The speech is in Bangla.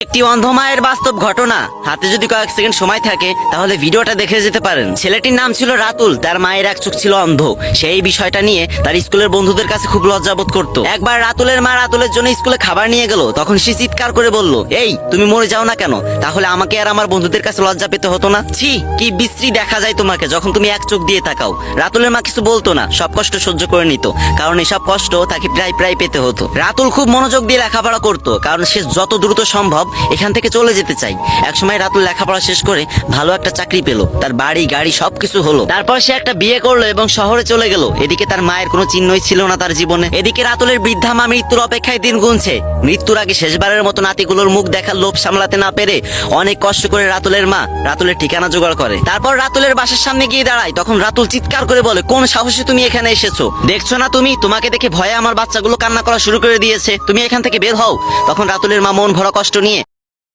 একটি অন্ধ মায়ের বাস্তব ঘটনা। হাতে যদি কয়েক সেকেন্ড সময় থাকে তাহলে ভিডিওটা দেখে যেতে পারেন। ছেলেটির নাম ছিল রাতুল, তার মায়ের এক চোখ ছিল অন্ধ। সেই বিষয়টা নিয়ে তার স্কুলের বন্ধুদের কাছে খুব লজ্জাবোধ করত। একবার রাতুলের মা রাতুলের জন্য স্কুলে খাবার নিয়ে গেল, তখন সে চিৎকার করে বলল, এই তুমি মরে যাও না কেন, তাহলে আমাকে আর আমার বন্ধুদের কাছে লজ্জা পেতে হতো না। ছি, কি বিশ্রী দেখা যায় তোমাকে যখন তুমি এক চোখ দিয়ে তাকাও। রাতুলের মা কিছু বলতো না, সব কষ্ট সহ্য করে নিত, কারণ এসব কষ্ট তাকে প্রায় প্রায় পেতে হতো। রাতুল খুব মনোযোগ দিয়ে লেখাপড়া করতো, কারণ সে যত দ্রুত সম্ভব এখান থেকে চলে যেতে চাই। একসময় রাতুল লেখাপড়া শেষ করে ভালো একটা চাকরি পেল, তার বাড়ি গাড়ি সবকিছু হলো। তারপর সে একটা বিয়ে করলো এবং শহরে চলে গেল। এদিকে তার মায়ের কোনো চিহ্নই ছিল না তার জীবনে। এদিকে রাতুলের বৃদ্ধা মা মৃত্যুর অপেক্ষায় দিন গুনছে। মৃত্যুর আগে শেষবারের মতো নাতিগুলোর মুখ দেখার লোভ সামলাতে না পেরে অনেক কষ্ট করে রাতুলের মা রাতুলের ঠিকানা জোগাড় করে। তারপর রাতুলের বাসার সামনে গিয়ে দাঁড়ায়। তখন রাতুল চিৎকার করে বলে, কোন সাহসে তুমি এখানে এসেছো? দেখছো না তুমি, তোমাকে দেখে ভয়ে আমার বাচ্চাগুলো কান্না করা শুরু করে দিয়েছে, তুমি এখান থেকে বের হও। তখন রাতুলের মা মন ভরা কষ্ট নিয়ে